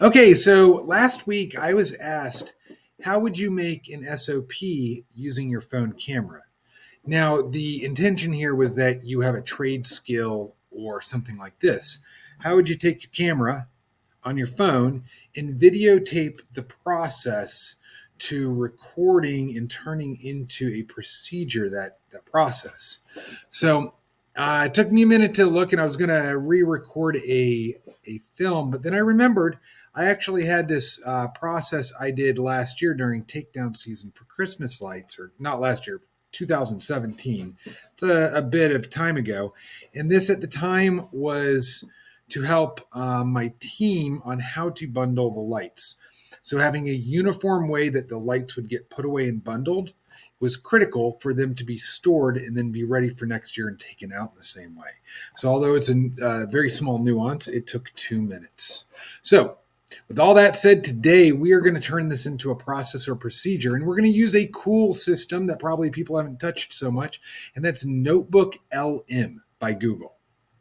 Okay, so last week I was asked, how would you make an SOP using your phone camera? Now, the intention here was that you have a trade skill or something like this. How would you take your camera on your phone and videotape the process to recording and turning into a procedure that process? So it took me a minute to look, and I was going to re-record a film, but then I remembered I actually had this process I did last year during takedown season for Christmas lights, or not last year, 2017. It's a bit of time ago, and this at the time was to help my team on how to bundle the lights. So having a uniform way that the lights would get put away and bundled was critical for them to be stored and then be ready for next year and taken out in the same way. So although it's a very small nuance, it took 2 minutes. So with all that said, today we are going to turn this into a process or procedure, and we're going to use a cool system that probably people haven't touched so much, and that's NotebookLM by Google.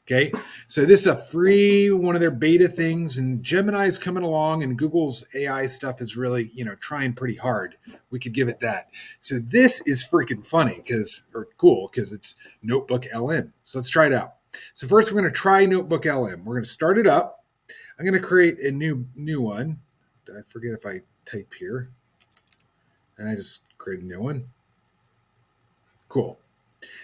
Okay, so this is a free one of their beta things, and Gemini is coming along, and Google's AI stuff is really, trying pretty hard. We could give it that. So this is freaking funny or cool because it's Notebook LM. So let's try it out. So first, we're going to try Notebook LM. We're going to start it up. I'm going to create a new one. I forget if I type here. And I just create a new one. Cool.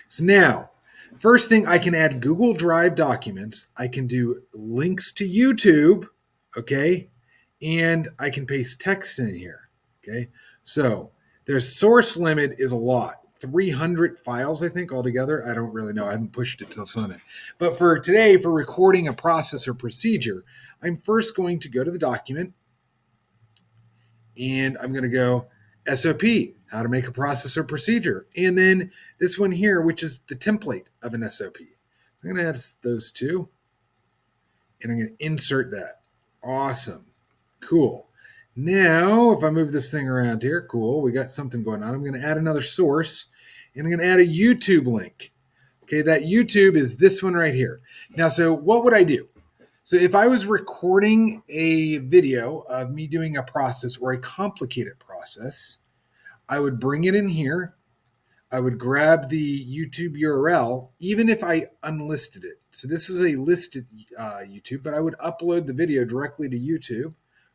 So now, first thing, I can add Google Drive documents. I can do links to YouTube, okay? And I can paste text in here, okay? So their source limit is a lot. 300 files, I think, altogether. I don't really know. I haven't pushed it to the limit. But for today, for recording a process or procedure, I'm first going to go to the document, and I'm going to go SOP, how to make a process or procedure. And then this one here, which is the template of an SOP. I'm going to add those two, and I'm going to insert that. Awesome. Cool. Now, if I move this thing around here, cool, we got something going on. I'm going to add another source, and I'm going to add a YouTube link. Okay, that YouTube is this one right here. Now, so what would I do? So if I was recording a video of me doing a process or a complicated process, I would bring it in here. I would grab the YouTube URL, even if I unlisted it. So this is a listed YouTube, but I would upload the video directly to YouTube,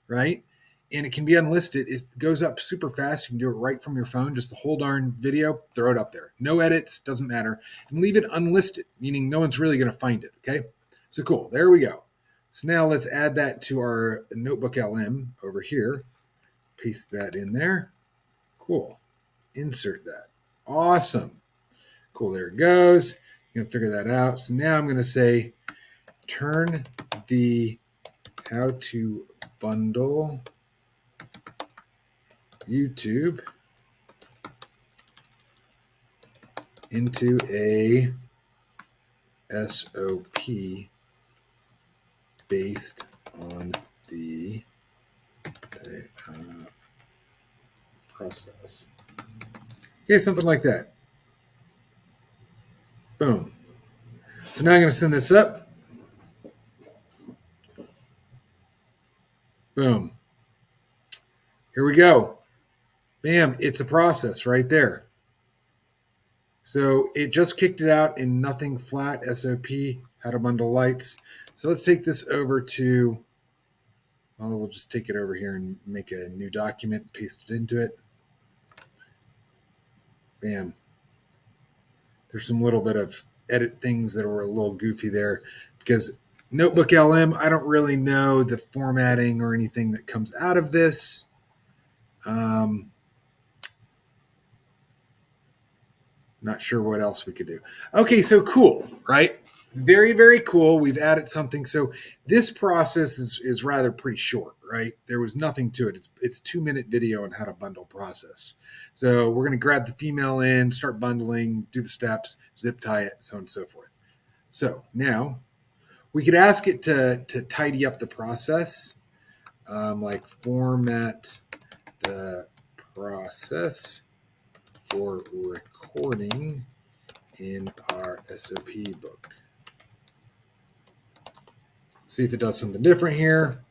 right? And it can be unlisted. It goes up super fast. You can do it right from your phone, just the whole darn video, throw it up there. No edits, doesn't matter. And leave it unlisted, meaning no one's really going to find it, okay? So cool, there we go. So now let's add that to our Notebook LM over here. Paste that in there. Cool. Insert that. Awesome. Cool, there it goes. You can figure that out. So now I'm going to say, turn the how to bundle YouTube into a SOP based on the process. Okay, something like that. Boom. So now I'm going to send this up. Boom. Here we go. Bam, it's a process right there. So it just kicked it out in nothing flat, SOP, how to bundle lights. So let's take this over to, well, we'll just take it over here and make a new document, paste it into it. Bam. There's some little bit of edit things that were a little goofy there because Notebook LM, I don't really know the formatting or anything that comes out of this. Not sure what else we could do. Okay, so cool, right? Very, very cool. We've added something. So this process is rather pretty short, right? There was nothing to it. It's 2-minute video on how to bundle process. So we're going to grab the female in, start bundling, do the steps, zip tie it, so on and so forth. So now we could ask it to tidy up the process, like format the process for recording in our SOP book. See if it does something different here.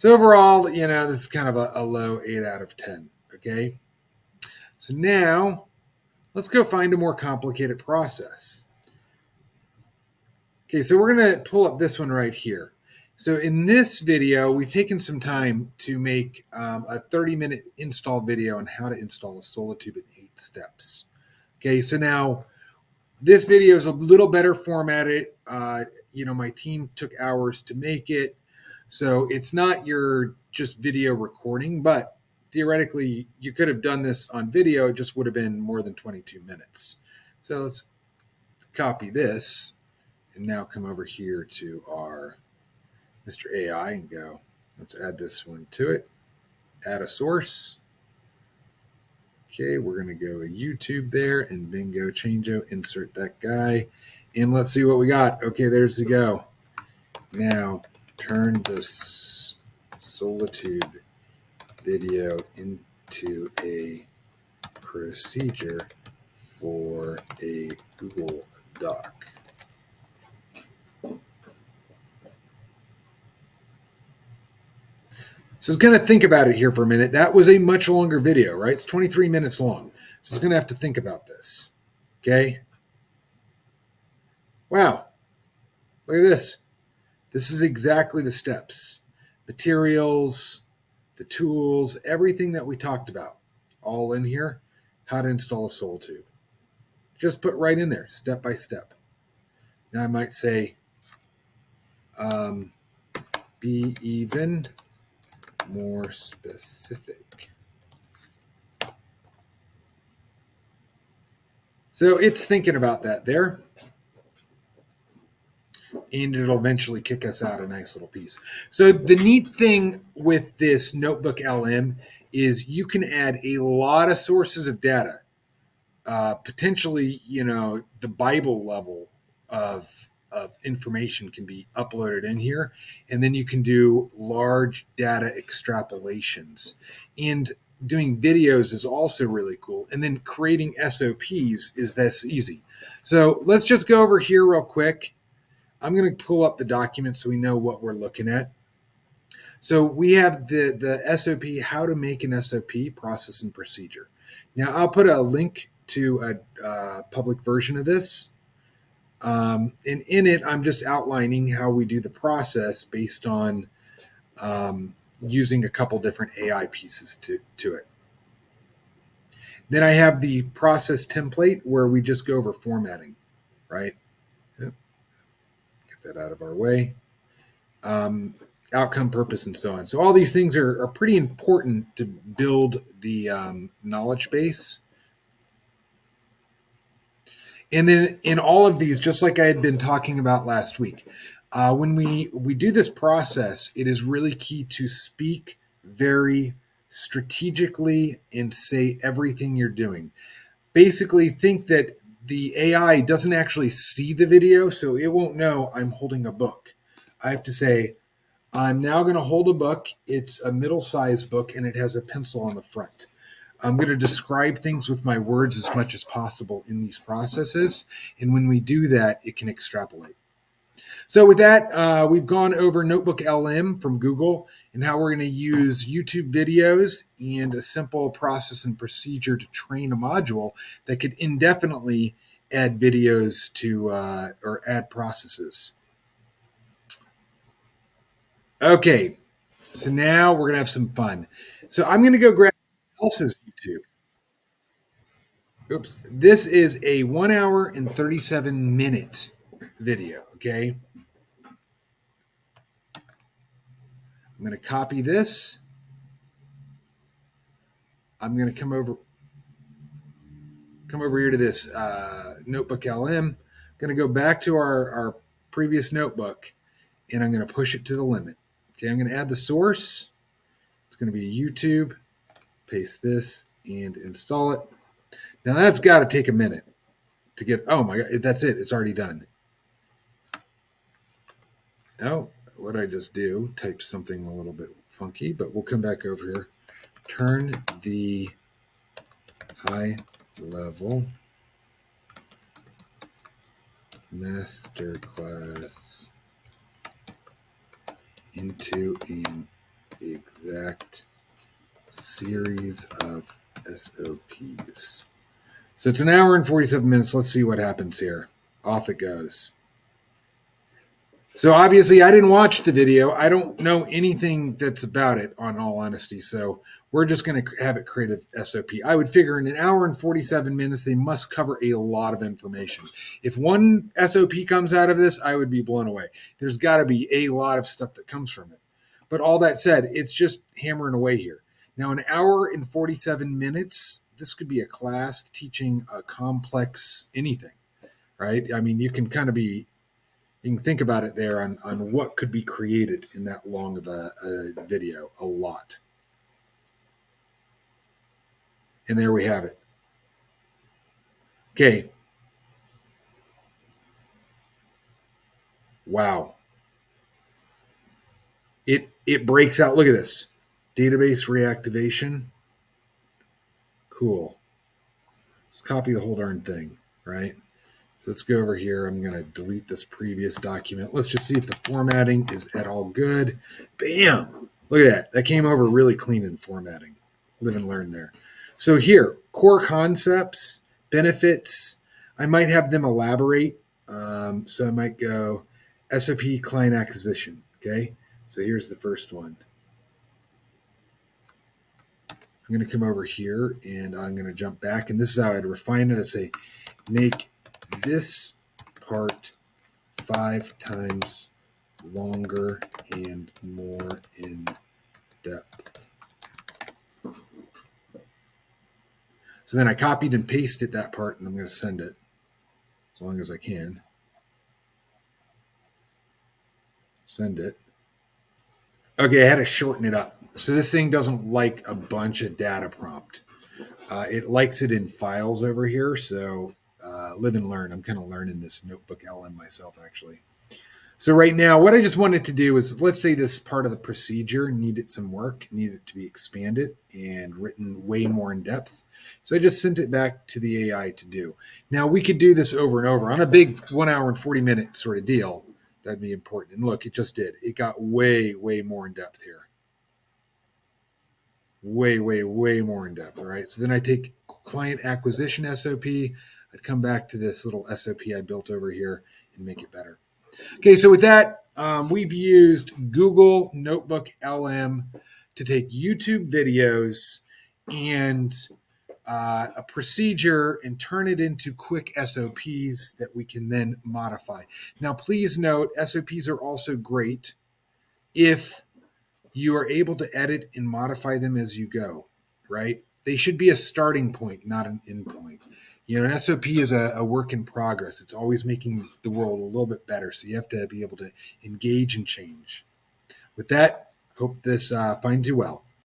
So overall, this is kind of a low 8 out of 10. Okay. So now let's go find a more complicated process. Okay, so we're going to pull up this one right here. So in this video, we've taken some time to make a 30-minute install video on how to install a Solitube in 8 steps. Okay, so now this video is a little better formatted. My team took hours to make it. So it's not your just video recording, but theoretically, you could have done this on video. It just would have been more than 22 minutes. So let's copy this and now come over here to our Mr. AI and go, let's add this one to it. Add a source. Okay, we're going to go to YouTube there and bingo, changeo, insert that guy. And let's see what we got. Okay, there's the go. Now, turn this Solitude video into a procedure for a Google Doc. So kind of think about it here for a minute. That was a much longer video, right? It's 23 minutes long. So it's going to have to think about this. Okay. Wow. Look at this. This is exactly the steps, materials, the tools, everything that we talked about, all in here. How to install a Solitube. Just put right in there, step by step. Now I might say, be even more specific. So it's thinking about that there. And it'll eventually kick us out a nice little piece. So the neat thing with this NotebookLM is you can add a lot of sources of data. Potentially, the Bible level of information can be uploaded in here. And then you can do large data extrapolations. And doing videos is also really cool. And then creating SOPs is this easy. So let's just go over here real quick. I'm going to pull up the document so we know what we're looking at. So we have the SOP, how to make an SOP, process and procedure. Now I'll put a link to a public version of this. And in it, I'm just outlining how we do the process based on using a couple different AI pieces to it. Then I have the process template where we just go over formatting, right? Yep. Get that out of our way. Outcome, purpose, and so on. So all these things are pretty important to build the knowledge base. And then in all of these, just like I had been talking about last week, when we do this process, it is really key to speak very strategically and say everything you're doing. Basically, think that the AI doesn't actually see the video, so it won't know I'm holding a book. I have to say, I'm now going to hold a book. It's a middle-sized book, and it has a pencil on the front. I'm going to describe things with my words as much as possible in these processes. And when we do that, it can extrapolate. So with that, we've gone over NotebookLM from Google and how we're going to use YouTube videos and a simple process and procedure to train a module that could indefinitely add videos to or add processes. Okay, so now we're going to have some fun. So I'm going to go grab someone else's YouTube. Oops. This is a 1 hour and 37-minute video, okay? I'm going to copy this. I'm going to come over here to this NotebookLM. I'm going to go back to our previous notebook, and I'm going to push it to the limit. Okay, I'm going to add the source. It's going to be YouTube. Paste this and install it. Now that's got to take a minute to get, oh my God, that's it. It's already done. Oh, what did I just do? Type something a little bit funky, but we'll come back over here. Turn the high level masterclass into an exact series of SOPs. So it's an hour and 47 minutes. Let's see what happens here. Off it goes. So obviously I didn't watch the video. I don't know anything that's about it, on all honesty. So we're just going to have it create a SOP. I would figure in an hour and 47 minutes, they must cover a lot of information. If one SOP comes out of this, I would be blown away. There's got to be a lot of stuff that comes from it. But all that said, it's just hammering away here. Now, an hour and 47 minutes, this could be a class teaching a complex anything, right? I mean, you can think about it there on what could be created in that long of a video. A lot. And there we have it. Okay. Wow. It breaks out. Look at this. Database reactivation. Cool. Let's copy the whole darn thing, right? So let's go over here. I'm going to delete this previous document. Let's just see if the formatting is at all good. Bam! Look at that. That came over really clean in formatting. Live and learn there. So here, core concepts, benefits. I might have them elaborate. So I might go SOP client acquisition. Okay. So here's the first one. I'm going to come over here and I'm going to jump back. And this is how I'd refine it. I say, make this part 5 times longer and more in depth. So then I copied and pasted that part, and I'm going to send it as long as I can. Send it. Okay, I had to shorten it up. So this thing doesn't like a bunch of data prompt. It likes it in files over here. So live and learn. I'm kind of learning this NotebookLM myself, actually. So right now, what I just wanted to do is, let's say this part of the procedure needed some work, needed to be expanded and written way more in depth. So I just sent it back to the AI to do. Now we could do this over and over on a big 1 hour and 40 minute sort of deal. That'd be important. And look, it just did. It got way, way more in depth here. Way, way, way more in depth. All right. So then I take client acquisition SOP. I'd come back to this little SOP I built over here and make it better. Okay, so with that, we've used Google NotebookLM to take YouTube videos and a procedure and turn it into quick SOPs that we can then modify. Now, please note, SOPs are also great if you are able to edit and modify them as you go, right? They should be a starting point, not an end point. You know, an SOP is a work in progress. It's always making the world a little bit better. So you have to be able to engage and change. With that, hope this finds you well.